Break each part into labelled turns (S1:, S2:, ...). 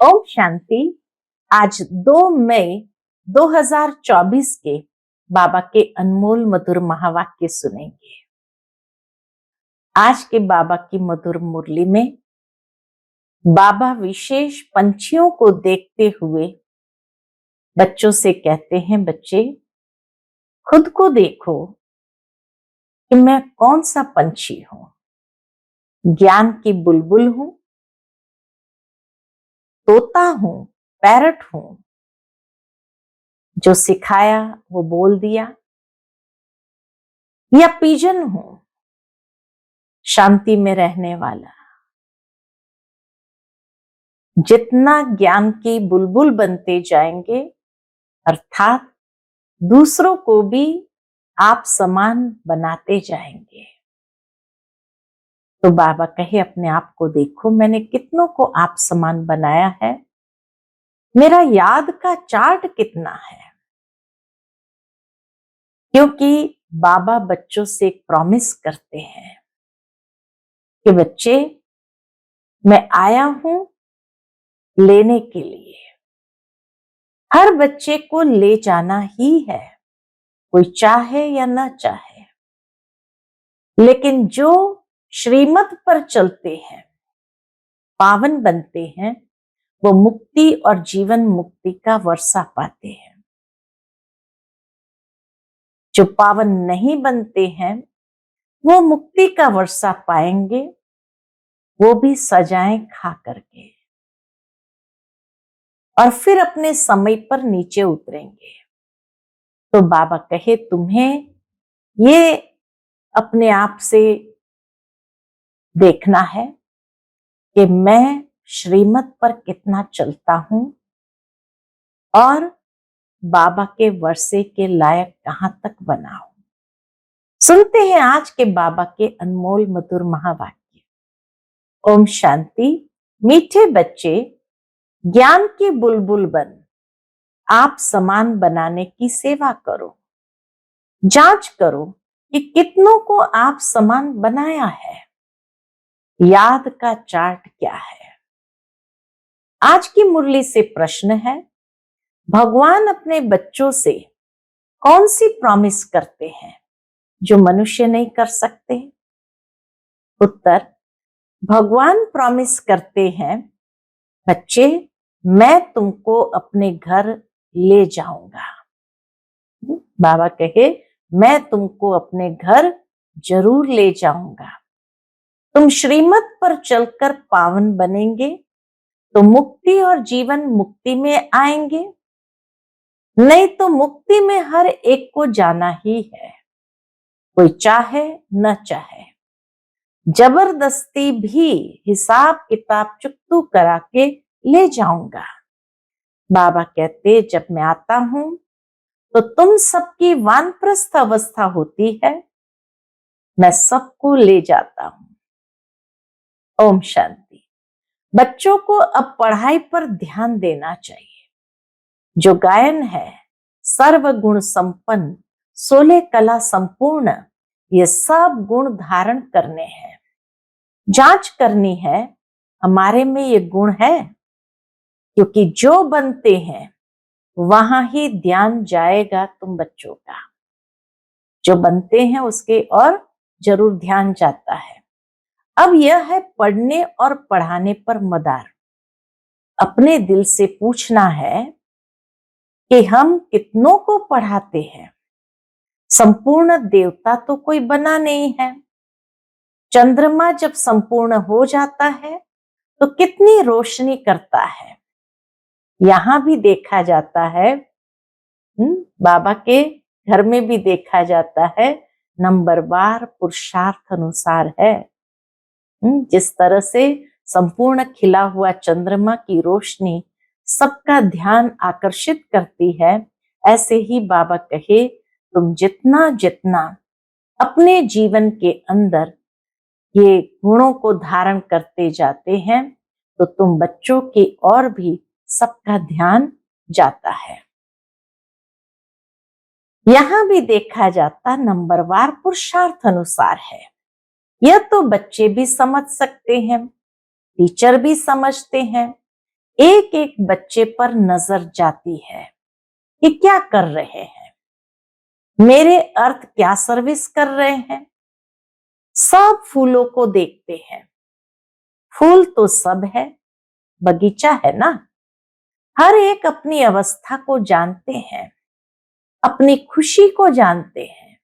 S1: ओम शांति। आज 2 मई 2024 के बाबा के अनमोल मधुर महावाक्य सुनेंगे। आज के बाबा की मधुर मुरली में बाबा विशेष पंछियों को देखते हुए बच्चों से कहते हैं, बच्चे खुद को देखो कि मैं कौन सा पंछी हूं। ज्ञान की बुलबुल हूं, तोता हूं, पैरट हूं, जो सिखाया वो बोल दिया, या पिजन हूं, शांति में रहने वाला। जितना ज्ञान की बुलबुल बनते जाएंगे, अर्थात दूसरों को भी आप समान बनाते जाएंगे। तो बाबा कहे, अपने आप को देखो, मैंने कितनों को आप समान बनाया है। मेरा याद का चार्ट कितना है। क्योंकि बाबा बच्चों से एक प्रॉमिस करते हैं कि बच्चे, मैं आया हूं लेने के लिए। हर बच्चे को ले जाना ही है, कोई चाहे या ना चाहे। लेकिन जो श्रीमत पर चलते हैं, पावन बनते हैं, वो मुक्ति और जीवन मुक्ति का वर्षा पाते हैं। जो पावन नहीं बनते हैं, वो मुक्ति का वर्षा पाएंगे, वो भी सजाएं खा करके, और फिर अपने समय पर नीचे उतरेंगे। तो बाबा कहे, तुम्हें ये अपने आप से देखना है कि मैं श्रीमत पर कितना चलता हूं और बाबा के वर्षे के लायक कहां तक बना हूं। सुनते हैं आज के बाबा के अनमोल मधुर महावाक्य। ओम शांति। मीठे बच्चे, ज्ञान की बुलबुल बन आप समान बनाने की सेवा करो। जांच करो कि कितनों को आप समान बनाया है। याद का चार्ट क्या है। आज की मुरली से प्रश्न है, भगवान अपने बच्चों से कौन सी प्रॉमिस करते हैं जो मनुष्य नहीं कर सकते। उत्तर, भगवान प्रॉमिस करते हैं, बच्चे मैं तुमको अपने घर ले जाऊंगा। बाबा कहे, मैं तुमको अपने घर जरूर ले जाऊंगा। तुम श्रीमत पर चलकर पावन बनेंगे तो मुक्ति और जीवन मुक्ति में आएंगे, नहीं तो मुक्ति में हर एक को जाना ही है, कोई चाहे न चाहे। जबरदस्ती भी हिसाब किताब चुकतू करा के ले जाऊंगा। बाबा कहते, जब मैं आता हूं तो तुम सबकी वानप्रस्थ अवस्था होती है, मैं सबको ले जाता हूं। ओम शांति। बच्चों को अब पढ़ाई पर ध्यान देना चाहिए। जो गायन है, सर्व गुण संपन्न, 16 कला संपूर्ण, ये सब गुण धारण करने हैं। जांच करनी है, हमारे में ये गुण है, क्योंकि जो बनते हैं वहां ही ध्यान जाएगा तुम बच्चों का। जो बनते हैं उसके और जरूर ध्यान जाता है। अब यह है पढ़ने और पढ़ाने पर मदार। अपने दिल से पूछना है कि हम कितनों को पढ़ाते हैं। संपूर्ण देवता तो कोई बना नहीं है। चंद्रमा जब संपूर्ण हो जाता है तो कितनी रोशनी करता है। यहां भी देखा जाता है, बाबा के घर में भी देखा जाता है, नंबरवार पुरुषार्थ अनुसार है। जिस तरह से संपूर्ण खिला हुआ चंद्रमा की रोशनी सबका ध्यान आकर्षित करती है, ऐसे ही बाबा कहे, तुम जितना जितना अपने जीवन के अंदर ये गुणों को धारण करते जाते हैं, तो तुम बच्चों की ओर भी सबका ध्यान जाता है। यहां भी देखा जाता नंबरवार पुरुषार्थ अनुसार है। यह तो बच्चे भी समझ सकते हैं, टीचर भी समझते हैं एक एक बच्चे पर नजर जाती है कि क्या कर रहे हैं, मेरे अर्थ क्या सर्विस कर रहे हैं। सब फूलों को देखते हैं, फूल तो सब है, बगीचा है ना। हर एक अपनी अवस्था को जानते हैं, अपनी खुशी को जानते हैं।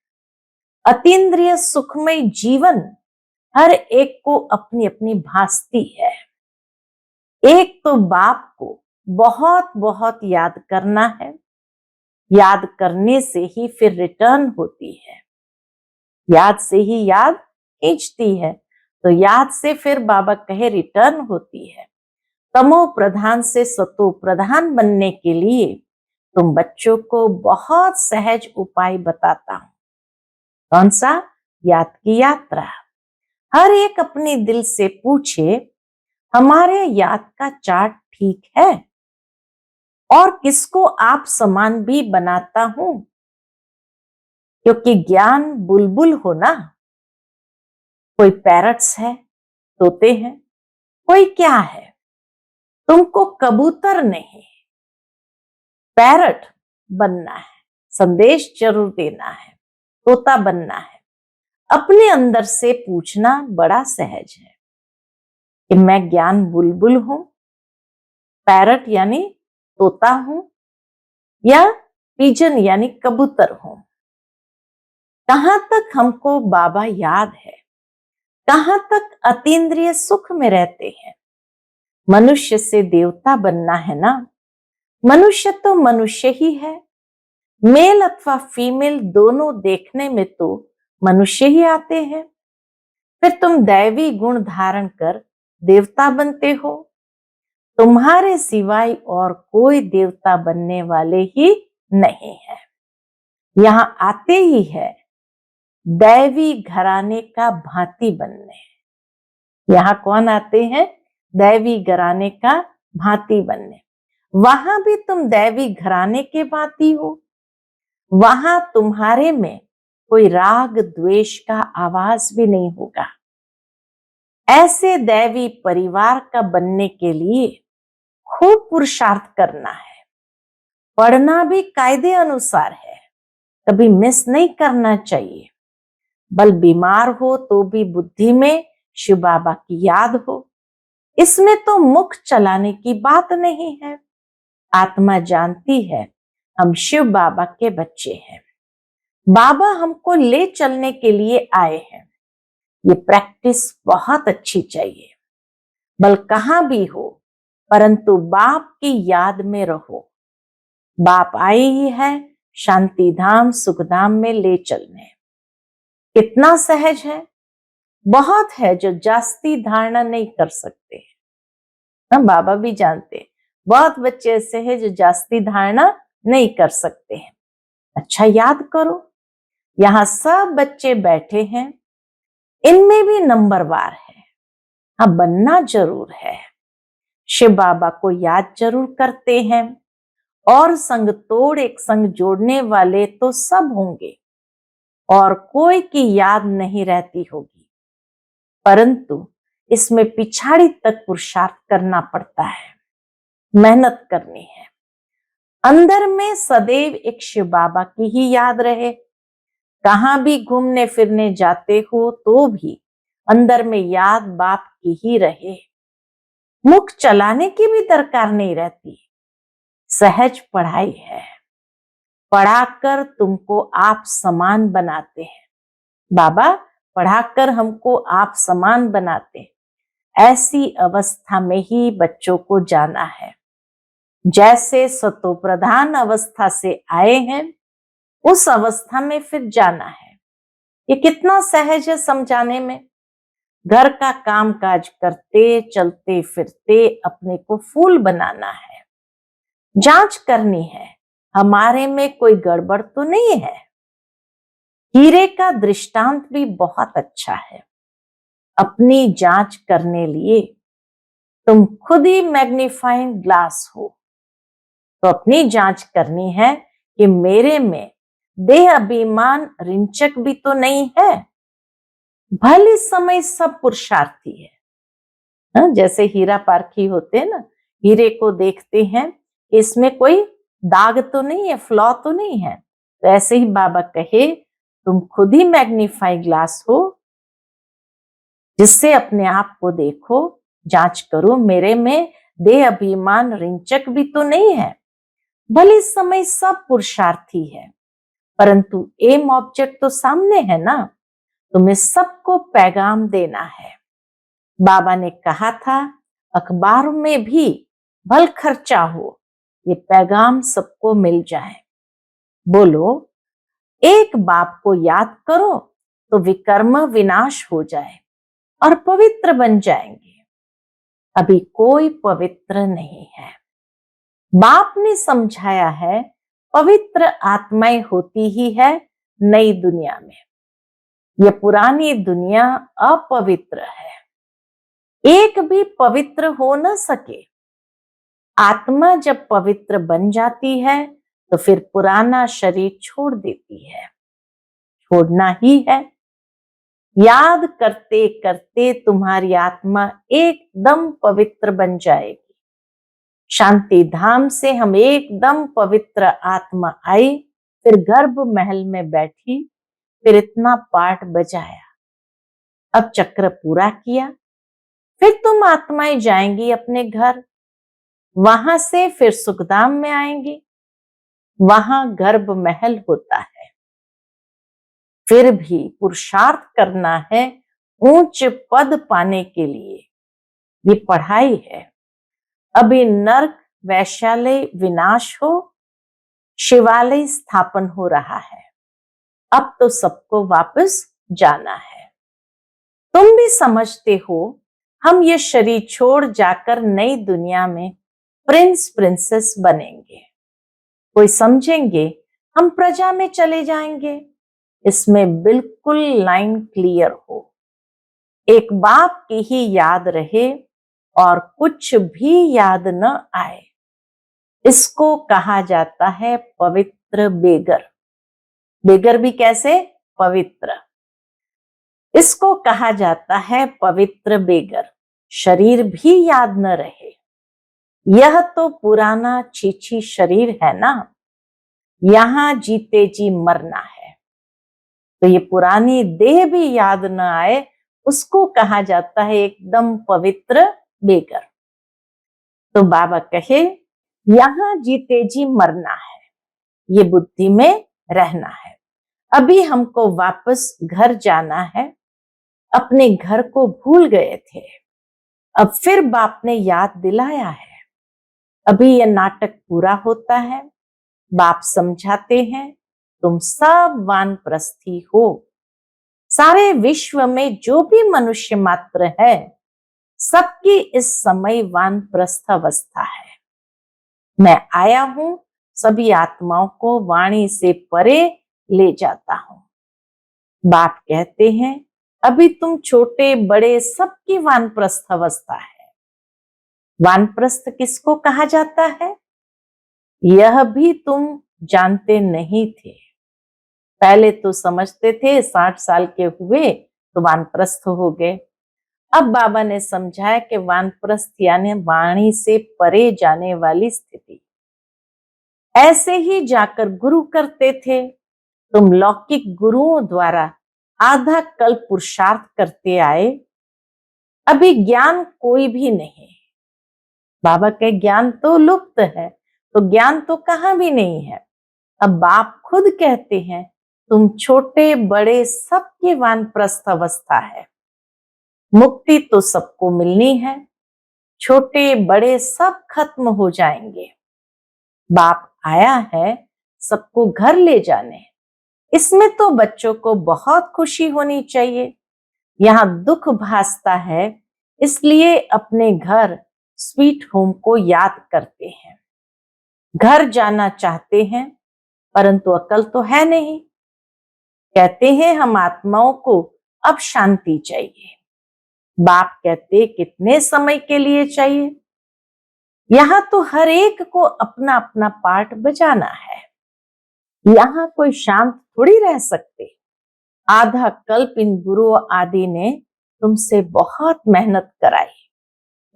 S1: अतीन्द्रिय सुखमय जीवन हर एक को अपनी अपनी भासती है। एक तो बाप को बहुत बहुत याद करना है, याद करने से ही फिर रिटर्न होती है, याद से ही याद खींचती है, तो याद से फिर बाबा कहे रिटर्न होती है। तमो प्रधान से सतो प्रधान बनने के लिए तुम बच्चों को बहुत सहज उपाय बताता हूं। कौन सा? याद की यात्रा। हर एक अपने दिल से पूछे, हमारे याद का चार्ट ठीक है? और किसको आप समान भी बनाता हूं? क्योंकि ज्ञान बुलबुल हो ना, कोई पैरट्स है, तोते हैं, कोई क्या है। तुमको कबूतर नहीं, पैरट बनना है, संदेश जरूर देना है, तोता बनना है। अपने अंदर से पूछना बड़ा सहज है कि मैं ज्ञान बुलबुल हूं, पैरट यानी तोता हूं, या पिजन यानी कबूतर हूं। कहां तक हमको बाबा याद है, कहां तक अतीन्द्रिय सुख में रहते हैं। मनुष्य से देवता बनना है ना। मनुष्य तो मनुष्य ही है, मेल अथवा फीमेल दोनों देखने में तो मनुष्य ही आते हैं। फिर तुम दैवी गुण धारण कर देवता बनते हो। तुम्हारे सिवाय और कोई देवता बनने वाले ही नहीं है। यहां आते ही है दैवी घराने का भांति बनने। यहां कौन आते हैं? दैवी घराने का भांति बनने। वहां भी तुम दैवी घराने के भांति हो। वहां तुम्हारे में कोई राग द्वेष का आवाज भी नहीं होगा। ऐसे दैवी परिवार का बनने के लिए खूब पुरुषार्थ करना है। पढ़ना भी कायदे अनुसार है, कभी मिस नहीं करना चाहिए। बल बीमार हो तो भी बुद्धि में शिव बाबा की याद हो। इसमें तो मुख चलाने की बात नहीं है। आत्मा जानती है हम शिव बाबा के बच्चे हैं। बाबा हमको ले चलने के लिए आए हैं। ये प्रैक्टिस बहुत अच्छी चाहिए। बल कहां भी हो, परंतु बाप की याद में रहो। बाप आए ही है शांति धाम सुखधाम में ले चलने। कितना सहज है, बहुत है जो जास्ती धारणा नहीं कर सकते। हम बाबा भी जानते हैं, बहुत बच्चे ऐसे हैं जो जास्ती धारणा नहीं कर सकते हैं। अच्छा याद करो, यहाँ सब बच्चे बैठे हैं, इनमें भी नंबरवार है। हाँ, बनना जरूर है। शिव बाबा को याद जरूर करते हैं, और संग तोड़ एक संग जोड़ने वाले तो सब होंगे, और कोई की याद नहीं रहती होगी। परंतु इसमें पिछाड़ी तक पुरुषार्थ करना पड़ता है, मेहनत करनी है। अंदर में सदैव एक शिव बाबा की ही याद रहे। कहां भी घूमने फिरने जाते हो तो भी अंदर में याद बाप की ही रहे। मुख चलाने की भी दरकार नहीं रहती। सहज पढ़ाई है, पढ़ाकर तुमको आप समान बनाते हैं। बाबा पढ़ाकर हमको आप समान बनाते हैं। ऐसी अवस्था में ही बच्चों को जाना है। जैसे सतो प्रधान अवस्था से आए हैं, उस अवस्था में फिर जाना है। ये कितना सहज है समझाने में। घर का काम काज करते चलते फिरते अपने को फूल बनाना है। जांच करनी है हमारे में कोई गड़बड़ तो नहीं है। हीरे का दृष्टांत भी बहुत अच्छा है। अपनी जांच करने लिए तुम खुद ही मैग्नीफाइंग ग्लास हो, तो अपनी जांच करनी है कि मेरे में देह अभिमान रिंचक भी तो नहीं है। भले समय सब पुरुषार्थी है। जैसे हीरा पारखी होते हैं ना, हीरे को देखते हैं कि इसमें कोई दाग तो नहीं है, फ्लॉ तो नहीं है। तो ऐसे ही बाबा कहे, तुम खुद ही मैग्नीफाई ग्लास हो, जिससे अपने आप को देखो, जांच करो, मेरे में देह अभिमान रिंचक भी तो नहीं है। भले इस समय सब पुरुषार्थी है, परंतु एम ऑब्जेक्ट तो सामने है ना। तुम्हें सबको पैगाम देना है। बाबा ने कहा था, अखबार में भी भल खर्चा हो, ये पैगाम सबको मिल जाए। बोलो, एक बाप को याद करो तो विकर्म विनाश हो जाए और पवित्र बन जाएंगे। अभी कोई पवित्र नहीं है। बाप ने समझाया है, पवित्र आत्माएं होती ही है नई दुनिया में। यह पुरानी दुनिया अपवित्र है, एक भी पवित्र हो न सके। आत्मा जब पवित्र बन जाती है तो फिर पुराना शरीर छोड़ देती है, छोड़ना ही है। याद करते करते तुम्हारी आत्मा एकदम पवित्र बन जाएगी। शांति धाम से हम एकदम पवित्र आत्मा आई, फिर गर्भ महल में बैठी, फिर इतना पाठ बजाया, अब चक्र पूरा किया। फिर तुम आत्माएं जाएंगी अपने घर, वहां से फिर सुखधाम में आएंगी, वहां गर्भ महल होता है। फिर भी पुरुषार्थ करना है ऊंच पद पाने के लिए, ये पढ़ाई है। अभी नरक वैश्यालय विनाश हो, शिवालय स्थापन हो रहा है। अब तो सबको वापस जाना है। तुम भी समझते हो, हम ये शरीर छोड़ जाकर नई दुनिया में प्रिंस प्रिंसेस बनेंगे। कोई समझेंगे हम प्रजा में चले जाएंगे। इसमें बिल्कुल लाइन क्लियर हो, एक बाप की ही याद रहे और कुछ भी याद न आए। इसको कहा जाता है पवित्र बेगर। बेगर भी कैसे? पवित्र। इसको कहा जाता है पवित्र बेगर। शरीर भी याद न रहे, यह तो पुराना छीछी शरीर है ना, यहां जीते जी मरना है। तो ये पुरानी देह भी याद न आए, उसको कहा जाता है एकदम पवित्र बेगर। तो बाबा कहे, यहां जीते जी मरना है, ये बुद्धि में रहना है। अभी हमको वापस घर जाना है, अपने घर को भूल गए थे, अब फिर बाप ने याद दिलाया है। अभी यह नाटक पूरा होता है, बाप समझाते हैं, तुम सब वानप्रस्थी हो। सारे विश्व में जो भी मनुष्य मात्र है, सबकी इस समय वानप्रस्थ अवस्था है। मैं आया हूं सभी आत्माओं को वाणी से परे ले जाता हूं। बाप कहते हैं, अभी तुम छोटे बड़े सबकी वानप्रस्थ अवस्था है। वानप्रस्थ किसको कहा जाता है, यह भी तुम जानते नहीं थे। पहले तो समझते थे 60 साल के हुए तो वानप्रस्थ हो गए। अब बाबा ने समझाया कि वानप्रस्थ यानी वाणी से परे जाने वाली स्थिति। ऐसे ही जाकर गुरु करते थे। तुम लौकिक गुरुओं द्वारा आधा कल्प पुरुषार्थ करते आए, अभी ज्ञान कोई भी नहीं। बाबा के ज्ञान तो लुप्त है, तो ज्ञान तो कहां भी नहीं है। अब बाप खुद कहते हैं, तुम छोटे बड़े सबकी वानप्रस्थ अवस्था है। मुक्ति तो सबको मिलनी है, छोटे बड़े सब खत्म हो जाएंगे। बाप आया है सबको घर ले जाने, इसमें तो बच्चों को बहुत खुशी होनी चाहिए। यहाँ दुख भासता है, इसलिए अपने घर स्वीट होम को याद करते हैं। घर जाना चाहते हैं, परंतु अकल तो है नहीं। कहते हैं हम आत्माओं को अब शांति चाहिए। बाप कहते कितने समय के लिए चाहिए? यहाँ तो हर एक को अपना अपना पार्ट बजाना है। यहाँ कोई शांत थोड़ी रह सकते। आधा कल्प इन गुरु आदि ने तुमसे बहुत मेहनत कराई,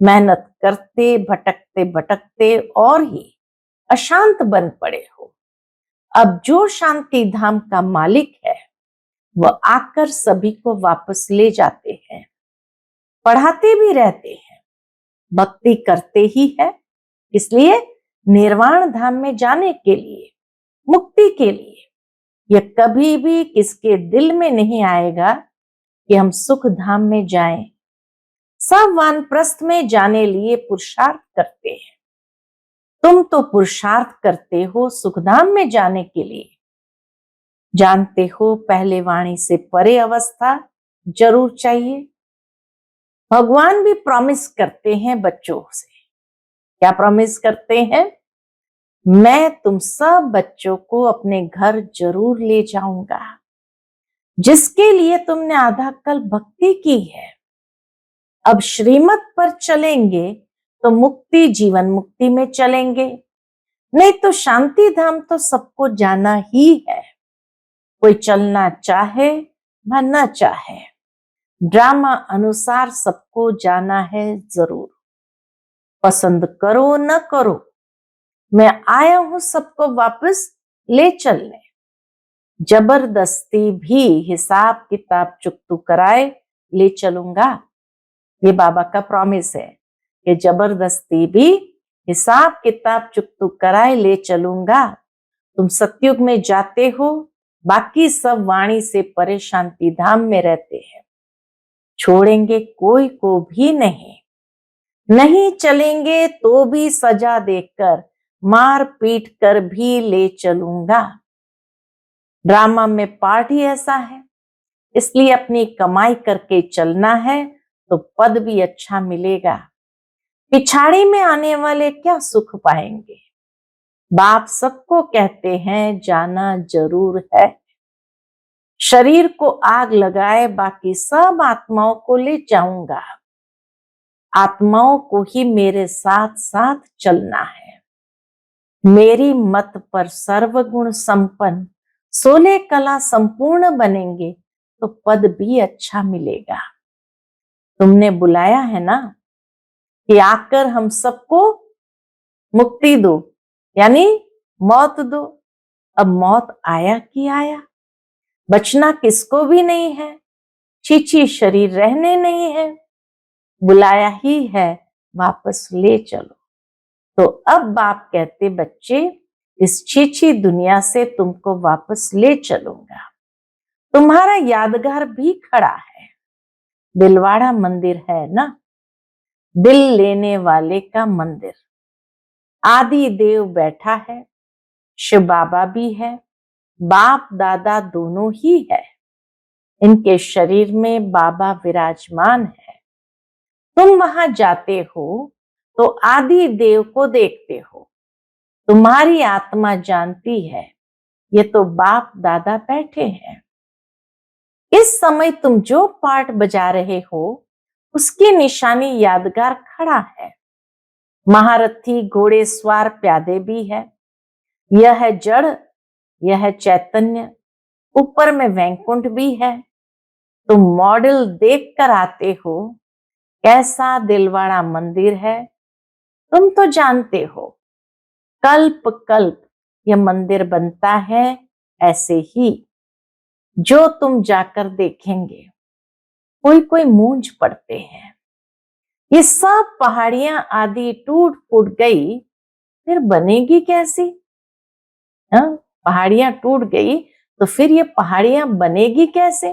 S1: मेहनत करते भटकते भटकते और ही अशांत बन पड़े हो। अब जो शांति धाम का मालिक है वह आकर सभी को वापस ले जाते हैं, पढ़ाते भी रहते हैं, भक्ति करते ही है। इसलिए निर्वाण धाम में जाने के लिए, मुक्ति के लिए यह कभी भी किसके दिल में नहीं आएगा कि हम सुख धाम में जाएं। सब वानप्रस्थ में जाने लिए पुरुषार्थ करते हैं। तुम तो पुरुषार्थ करते हो सुखधाम में जाने के लिए। जानते हो पहले वाणी से परे अवस्था जरूर चाहिए। भगवान भी प्रॉमिस करते हैं बच्चों से। क्या प्रॉमिस करते हैं? मैं तुम सब बच्चों को अपने घर जरूर ले जाऊंगा, जिसके लिए तुमने आधा कल भक्ति की है। अब श्रीमत पर चलेंगे तो मुक्ति जीवन मुक्ति में चलेंगे, नहीं तो शांति धाम तो सबको जाना ही है। कोई चलना चाहे व न चाहे, ड्रामा अनुसार सबको जाना है जरूर। पसंद करो न करो, मैं आया हूं सबको वापस ले चलने। जबरदस्ती भी हिसाब किताब चुकतू कराए ले चलूंगा। ये बाबा का प्रॉमिस है कि जबरदस्ती भी हिसाब किताब चुकतू कराए ले चलूंगा। तुम सतयुग में जाते हो, बाकी सब वाणी से परे शांति धाम में रहते हैं। छोड़ेंगे कोई को भी नहीं, नहीं चलेंगे तो भी सजा देकर मार पीट कर भी ले चलूंगा। ड्रामा में पार्ट ही ऐसा है, इसलिए अपनी कमाई करके चलना है तो पद भी अच्छा मिलेगा। पिछाड़ी में आने वाले क्या सुख पाएंगे। बाप सबको कहते हैं जाना जरूर है। शरीर को आग लगाए बाकी सब आत्माओं को ले जाऊंगा। आत्माओं को ही मेरे साथ साथ चलना है। मेरी मत पर सर्वगुण संपन्न 16 कला संपूर्ण बनेंगे तो पद भी अच्छा मिलेगा। तुमने बुलाया है ना कि आकर हम सबको मुक्ति दो, यानी मौत दो। अब मौत आया कि आया, बचना किसको भी नहीं है। छीछी शरीर रहने नहीं है, बुलाया ही है वापस ले चलो। तो अब बाप कहते बच्चे इस छीछी दुनिया से तुमको वापस ले चलूंगा। तुम्हारा यादगार भी खड़ा है, दिलवाड़ा मंदिर है ना, दिल लेने वाले का मंदिर। आदि देव बैठा है, शिव बाबा भी है, बाप दादा दोनों ही है। इनके शरीर में बाबा विराजमान है। तुम वहां जाते हो तो आदि देव को देखते हो। तुम्हारी आत्मा जानती है ये तो बाप दादा बैठे हैं। इस समय तुम जो पार्ट बजा रहे हो उसकी निशानी यादगार खड़ा है। महारथी घोड़े सवार प्यादे भी है। यह है जड़, यह है चैतन्य, ऊपर में वैकुंठ भी है। तुम मॉडल देख कर आते हो कैसा दिलवाड़ा मंदिर है। तुम तो जानते हो कल्प कल्प यह मंदिर बनता है। ऐसे ही जो तुम जाकर देखेंगे कोई कोई मूंझ पड़ते हैं। ये सब पहाड़ियां आदि टूट फूट गई, फिर बनेगी कैसी? पहाड़ियां टूट गई तो फिर ये पहाड़ियां बनेगी कैसे?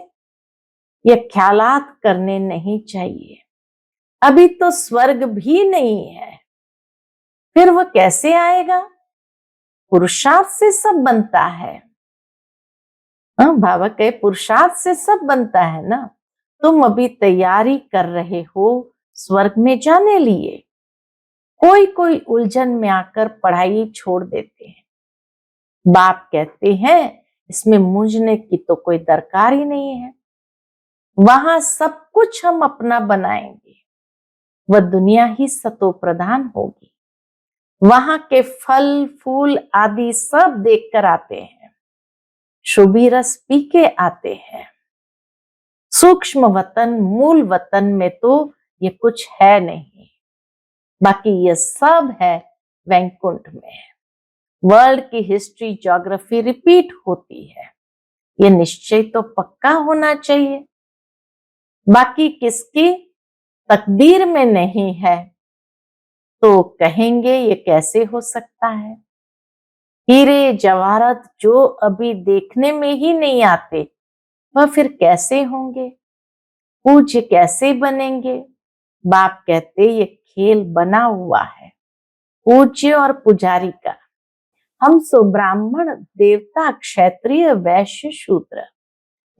S1: ये ख्यालात करने नहीं चाहिए। अभी तो स्वर्ग भी नहीं है, फिर वह कैसे आएगा? पुरुषार्थ से सब बनता है। बाबा कहे पुरुषार्थ से सब बनता है ना। तुम अभी तैयारी कर रहे हो स्वर्ग में जाने लिए। कोई कोई उलझन में आकर पढ़ाई छोड़ देते हैं। बाप कहते हैं इसमें मूंझने की तो कोई दरकार ही नहीं है। वहां सब कुछ हम अपना बनाएंगे, वह दुनिया ही सतो प्रधान होगी। वहां के फल फूल आदि सब देख कर आते हैं, शुभी रस पी के आते हैं। सूक्ष्म वतन मूल वतन में तो ये कुछ है नहीं। बाकी ये सब है वैकुंठ में। वर्ल्ड की हिस्ट्री, ज्योग्राफी रिपीट होती है, ये निश्चय तो पक्का होना चाहिए। बाकी किसकी तकदीर में नहीं है तो कहेंगे ये कैसे हो सकता है। हीरे जवाहरात जो अभी देखने में ही नहीं आते, वह फिर कैसे होंगे, पूज्य कैसे बनेंगे। बाप कहते ये खेल बना हुआ है पूज्य और पुजारी का। हम सो ब्राह्मण, देवता, क्षत्रिय, वैश्य, शूद्र,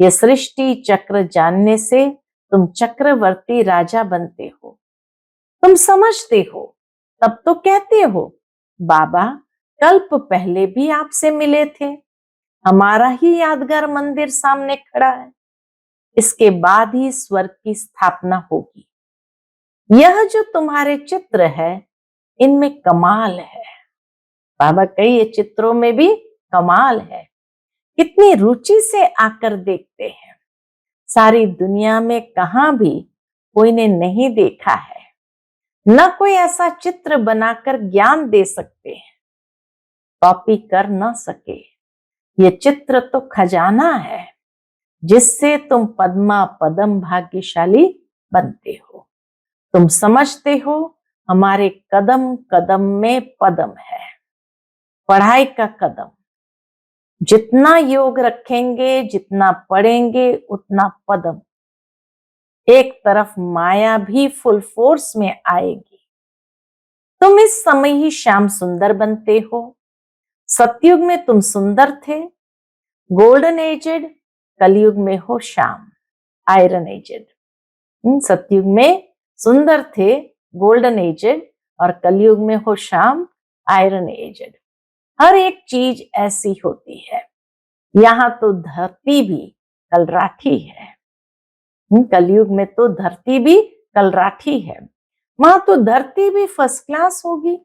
S1: ये सृष्टि चक्र जानने से तुम चक्रवर्ती राजा बनते हो। तुम समझते हो तब तो कहते हो बाबा कल्प पहले भी आपसे मिले थे, हमारा ही यादगार मंदिर सामने खड़ा है, इसके बाद ही स्वर्ग की स्थापना होगी। यह जो तुम्हारे चित्र है इनमें कमाल है। बाबा कई ये चित्रों में भी कमाल है, कितनी रुचि से आकर देखते हैं। सारी दुनिया में कहां भी कोई ने नहीं देखा है, न कोई ऐसा चित्र बनाकर ज्ञान दे सकते हैं, कॉपी कर न सके। ये चित्र तो खजाना है जिससे तुम पद्मा पदम भाग्यशाली बनते हो। तुम समझते हो हमारे कदम कदम में पदम है, पढ़ाई का कदम। जितना योग रखेंगे, जितना पढ़ेंगे, उतना पदम। एक तरफ माया भी फुल फोर्स में आएगी। तुम इस समय ही श्याम सुंदर बनते हो। सतयुग में तुम सुंदर थे, गोल्डन एजेड। कलयुग में हो श्याम, आयरन एजेड। सतयुग में सुंदर थे, गोल्डन एजेड, और कलयुग में हो श्याम, आयरन एजेड। हर एक चीज ऐसी होती है। यहाँ तो धरती भी कलराठी है। कलयुग में तो धरती भी कलराठी है, वहां तो धरती भी फर्स्ट क्लास होगी।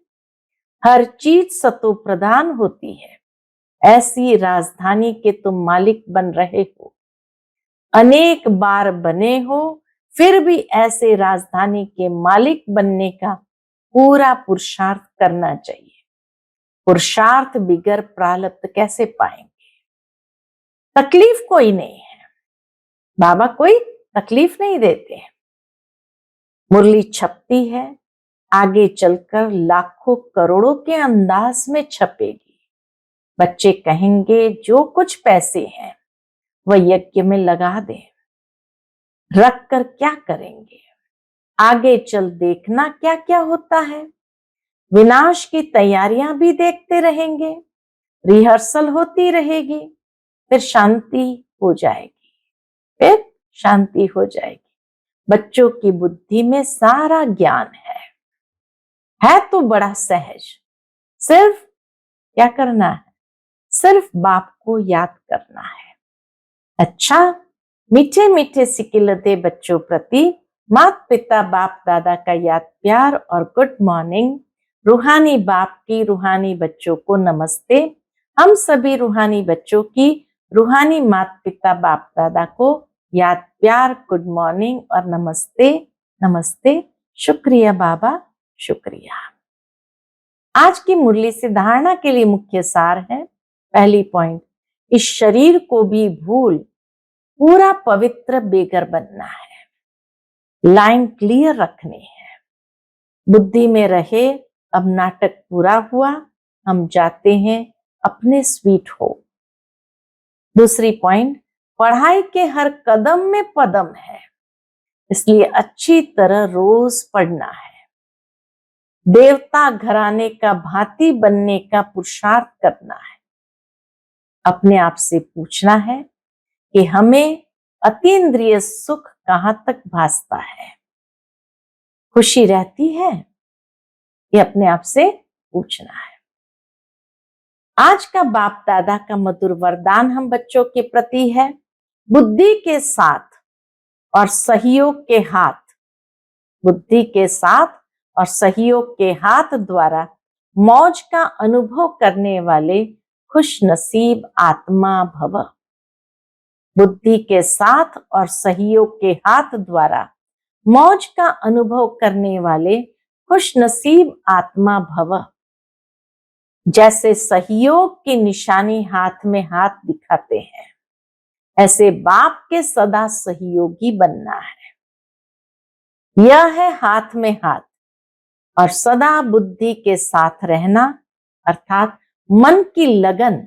S1: हर चीज सतो प्रधान होती है। ऐसी राजधानी के तुम मालिक बन रहे हो, अनेक बार बने हो, फिर भी ऐसे राजधानी के मालिक बनने का पूरा पुरुषार्थ करना चाहिए। पुरुषार्थ बिगर प्रारब्ध कैसे पाएंगे। तकलीफ कोई नहीं है, बाबा कोई तकलीफ नहीं देते हैं। मुरली छपती है, आगे चलकर लाखों करोड़ों के अंदाज में छपेगी। बच्चे कहेंगे जो कुछ पैसे हैं वह यज्ञ में लगा दें, रख कर क्या करेंगे। आगे चल देखना क्या क्या होता है। विनाश की तैयारियां भी देखते रहेंगे, रिहर्सल होती रहेगी, फिर शांति हो जाएगी, फिर शांति हो जाएगी। बच्चों की बुद्धि में सारा ज्ञान है तो बड़ा सहज। सिर्फ क्या करना है, सिर्फ बाप को याद करना है। अच्छा, मीठे मीठे सिकिलते बच्चों प्रति माता पिता बाप दादा का याद प्यार और गुड मॉर्निंग। रूहानी बाप की रूहानी बच्चों को नमस्ते। हम सभी रूहानी बच्चों की रूहानी माता पिता बाप दादा को याद प्यार, गुड मॉर्निंग और नमस्ते। नमस्ते। शुक्रिया बाबा, शुक्रिया। आज की मुरली से धारणा के लिए मुख्य सार है। पहली पॉइंट, इस शरीर को भी भूल पूरा पवित्र बेगर बनना है। लाइन क्लियर रखनी है, बुद्धि में रहे अब नाटक पूरा हुआ, हम जाते हैं अपने स्वीट होम। दूसरी पॉइंट, पढ़ाई के हर कदम में पदम है, इसलिए अच्छी तरह रोज पढ़ना है। देवता घराने का भांति बनने का पुरुषार्थ करना है। अपने आप से पूछना है कि हमें अतीन्द्रिय सुख कहां तक भासता है, खुशी रहती है, ये अपने आप से पूछना है। आज का बाप दादा का मधुर वरदान हम बच्चों के प्रति है, बुद्धि के साथ और सहयोग के हाथ, बुद्धि के साथ और सहयोग के हाथ द्वारा मौज का अनुभव करने वाले खुश नसीब आत्मा भव। बुद्धि के साथ और सहयोग के हाथ द्वारा मौज का अनुभव करने वाले खुश नसीब आत्मा भव। जैसे सहयोग की निशानी हाथ में हाथ दिखाते हैं, ऐसे बाप के सदा सहयोगी बनना है। यह है हाथ में हाथ और सदा बुद्धि के साथ रहना, अर्थात मन की लगन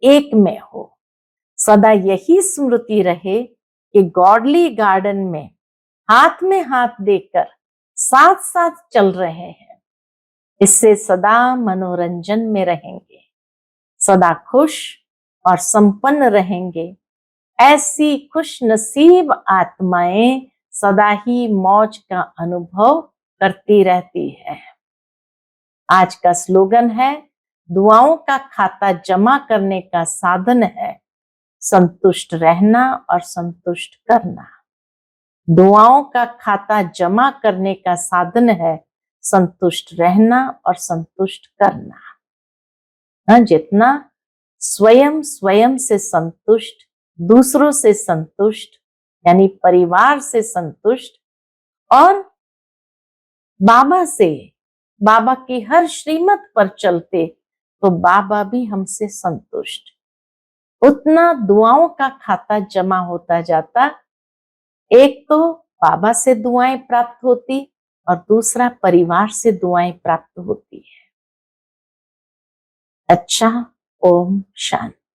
S1: एक में हो। सदा यही स्मृति रहे कि गॉडली गार्डन में हाथ में हाथ देकर साथ साथ चल रहे हैं। इससे सदा मनोरंजन में रहेंगे, सदा खुश और संपन्न रहेंगे। ऐसी खुश नसीब आत्माएं सदा ही मौज का अनुभव करती रहती है। आज का स्लोगन है, दुआओं का खाता जमा करने का साधन है संतुष्ट रहना और संतुष्ट करना। दुआओं का खाता जमा करने का साधन है संतुष्ट रहना और संतुष्ट करना। जितना स्वयं से संतुष्ट, दूसरों से संतुष्ट यानी परिवार से संतुष्ट और बाबा की हर श्रीमत पर चलते तो बाबा भी हमसे संतुष्ट, उतना दुआओं का खाता जमा होता जाता। एक तो बाबा से दुआएं प्राप्त होती और दूसरा परिवार से दुआएं प्राप्त होती है। अच्छा, ओम शांति।